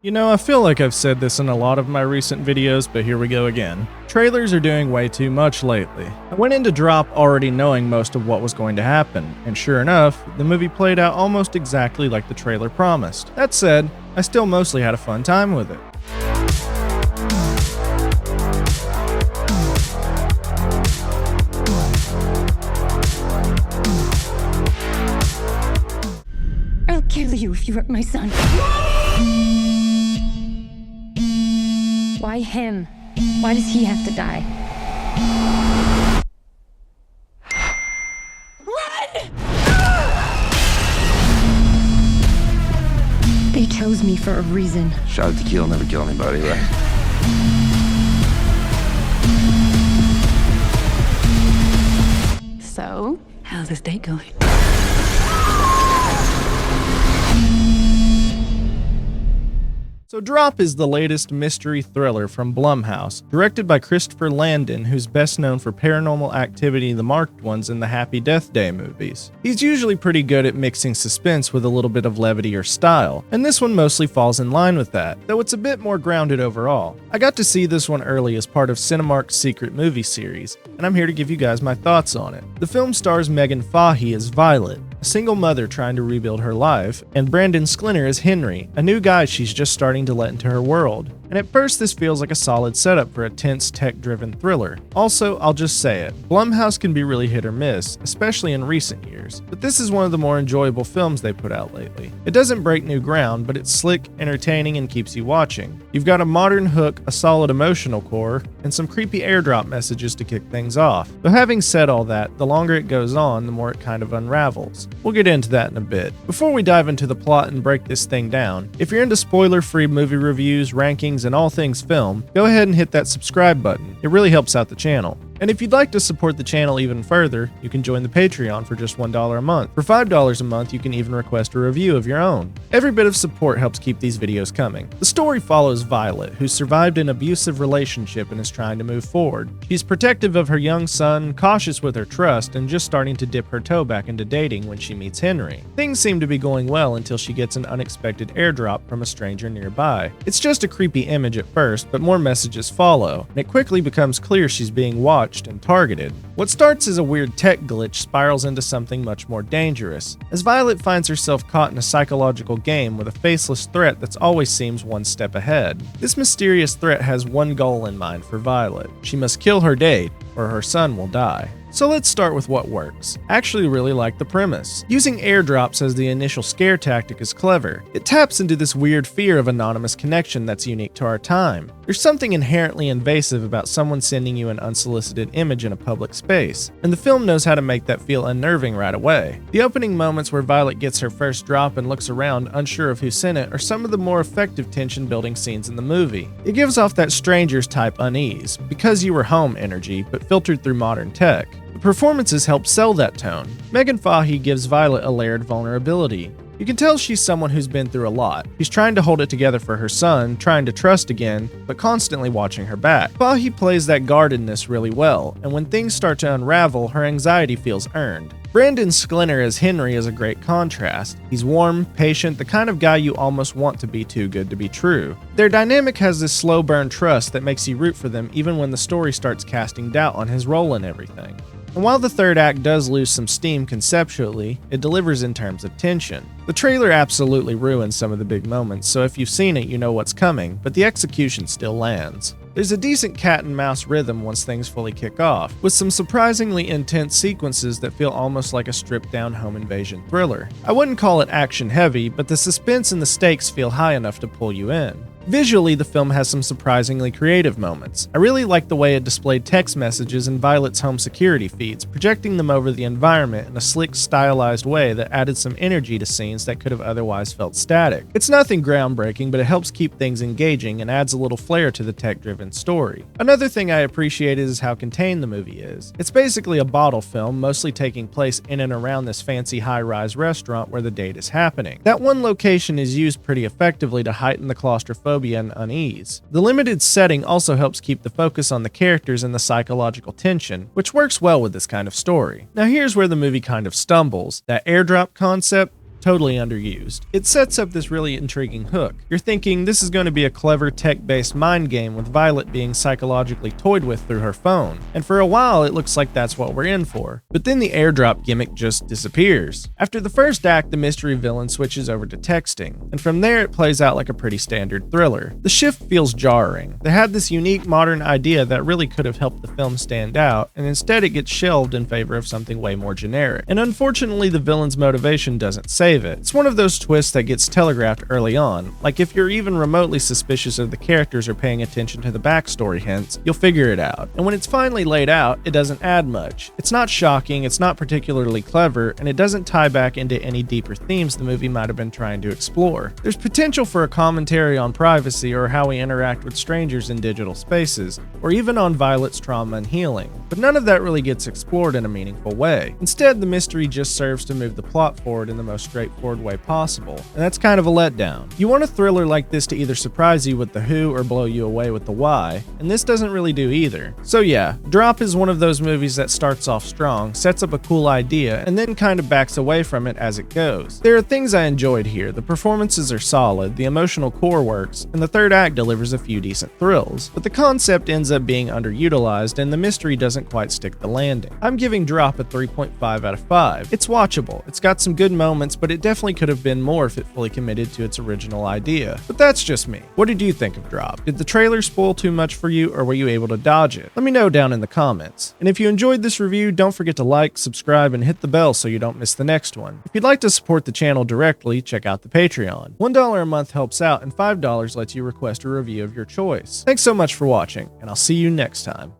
You know, I feel like I've said this in a lot of my recent videos, but here we go again. Trailers are doing way too much lately. I went into Drop already knowing most of what was going to happen, and sure enough, the movie played out almost exactly like the trailer promised. That said, I still mostly had a fun time with it. I'll kill you if you hurt my son. Why him? Why does he have to die? Run! They chose me for a reason. Shot at the kill, never kill anybody, right? So, how's this date going? So Drop is the latest mystery thriller from Blumhouse, directed by Christopher Landon, who's best known for Paranormal Activity, the Marked Ones, and the Happy Death Day movies. He's usually pretty good at mixing suspense with a little bit of levity or style, and this one mostly falls in line with that, though it's a bit more grounded overall. I got to see this one early as part of Cinemark's secret movie series, and I'm here to give you guys my thoughts on it. The film stars Meghann Fahy as Violet, a single mother trying to rebuild her life, and Brandon Sklenar as Henry, a new guy she's just starting to let into her world. And at first this feels like a solid setup for a tense tech-driven thriller. Also, I'll just say it, Blumhouse can be really hit or miss, especially in recent years, but this is one of the more enjoyable films they put out lately. It doesn't break new ground, but it's slick, entertaining, and keeps you watching. You've got a modern hook, a solid emotional core, and some creepy airdrop messages to kick things off. But having said all that, the longer it goes on, the more it kind of unravels. We'll get into that in a bit. Before we dive into the plot and break this thing down, if you're into spoiler-free movie reviews, rankings, and all things film, go ahead and hit that subscribe button. It really helps out the channel. And if you'd like to support the channel even further, you can join the Patreon for just $1 a month. For $5 a month, you can even request a review of your own. Every bit of support helps keep these videos coming. The story follows Violet, who survived an abusive relationship and is trying to move forward. She's protective of her young son, cautious with her trust, and just starting to dip her toe back into dating when she meets Henry. Things seem to be going well until she gets an unexpected airdrop from a stranger nearby. It's just a creepy image at first, but more messages follow, and it quickly becomes clear she's being watched and targeted. What starts as a weird tech glitch spirals into something much more dangerous, as Violet finds herself caught in a psychological game with a faceless threat that always seems one step ahead. This mysterious threat has one goal in mind for Violet. She must kill her date, or her son will die. So let's start with what works. I actually really like the premise. Using airdrops as the initial scare tactic is clever. It taps into this weird fear of anonymous connection that's unique to our time. There's something inherently invasive about someone sending you an unsolicited image in a public space, and the film knows how to make that feel unnerving right away. The opening moments where Violet gets her first drop and looks around unsure of who sent it are some of the more effective tension-building scenes in the movie. It gives off that Strangers type unease, because you were home energy, but filtered through modern tech. The performances help sell that tone. Meghann Fahy gives Violet a layered vulnerability. You can tell she's someone who's been through a lot. She's trying to hold it together for her son, trying to trust again, but constantly watching her back. Fahy plays that guardedness really well, and when things start to unravel, her anxiety feels earned. Brandon Sklenar as Henry is a great contrast. He's warm, patient, the kind of guy you almost want to be too good to be true. Their dynamic has this slow burn trust that makes you root for them even when the story starts casting doubt on his role in everything. And while the third act does lose some steam conceptually, it delivers in terms of tension. The trailer absolutely ruins some of the big moments, so if you've seen it, you know what's coming, but the execution still lands. There's a decent cat and mouse rhythm once things fully kick off, with some surprisingly intense sequences that feel almost like a stripped-down home invasion thriller. I wouldn't call it action-heavy, but the suspense and the stakes feel high enough to pull you in. Visually, the film has some surprisingly creative moments. I really like the way it displayed text messages in Violet's home security feeds, projecting them over the environment in a slick, stylized way that added some energy to scenes that could have otherwise felt static. It's nothing groundbreaking, but it helps keep things engaging and adds a little flair to the tech-driven story. Another thing I appreciate is how contained the movie is. It's basically a bottle film, mostly taking place in and around this fancy high-rise restaurant where the date is happening. That one location is used pretty effectively to heighten the claustrophobia and unease. The limited setting also helps keep the focus on the characters and the psychological tension, which works well with this kind of story. Now here's where the movie kind of stumbles. That airdrop concept, totally underused. It sets up this really intriguing hook. You're thinking this is going to be a clever tech-based mind game with Violet being psychologically toyed with through her phone, and for a while it looks like that's what we're in for. But then the airdrop gimmick just disappears. After the first act, the mystery villain switches over to texting, and from there it plays out like a pretty standard thriller. The shift feels jarring. They had this unique modern idea that really could have helped the film stand out, and instead it gets shelved in favor of something way more generic. And unfortunately, the villain's motivation doesn't save it. It's one of those twists that gets telegraphed early on, like if you're even remotely suspicious of the characters or paying attention to the backstory hints, you'll figure it out. And when it's finally laid out, it doesn't add much. It's not shocking, it's not particularly clever, and it doesn't tie back into any deeper themes the movie might have been trying to explore. There's potential for a commentary on privacy or how we interact with strangers in digital spaces, or even on Violet's trauma and healing, but none of that really gets explored in a meaningful way. Instead, the mystery just serves to move the plot forward in the most straightforward way possible, and that's kind of a letdown. You want a thriller like this to either surprise you with the who or blow you away with the why, and this doesn't really do either. So yeah, Drop is one of those movies that starts off strong, sets up a cool idea, and then kind of backs away from it as it goes. There are things I enjoyed here. The performances are solid, the emotional core works, and the third act delivers a few decent thrills, but the concept ends up being underutilized and the mystery doesn't quite stick the landing. I'm giving Drop a 3.5 out of 5. It's watchable, it's got some good moments, but it definitely could have been more if it fully committed to its original idea. But that's just me. What did you think of Drop? Did the trailer spoil too much for you, or were you able to dodge it? Let me know down in the comments. And if you enjoyed this review, don't forget to like, subscribe, and hit the bell so you don't miss the next one. If you'd like to support the channel directly, check out the Patreon. $1 a month helps out, and $5 lets you request a review of your choice. Thanks so much for watching, and I'll see you next time.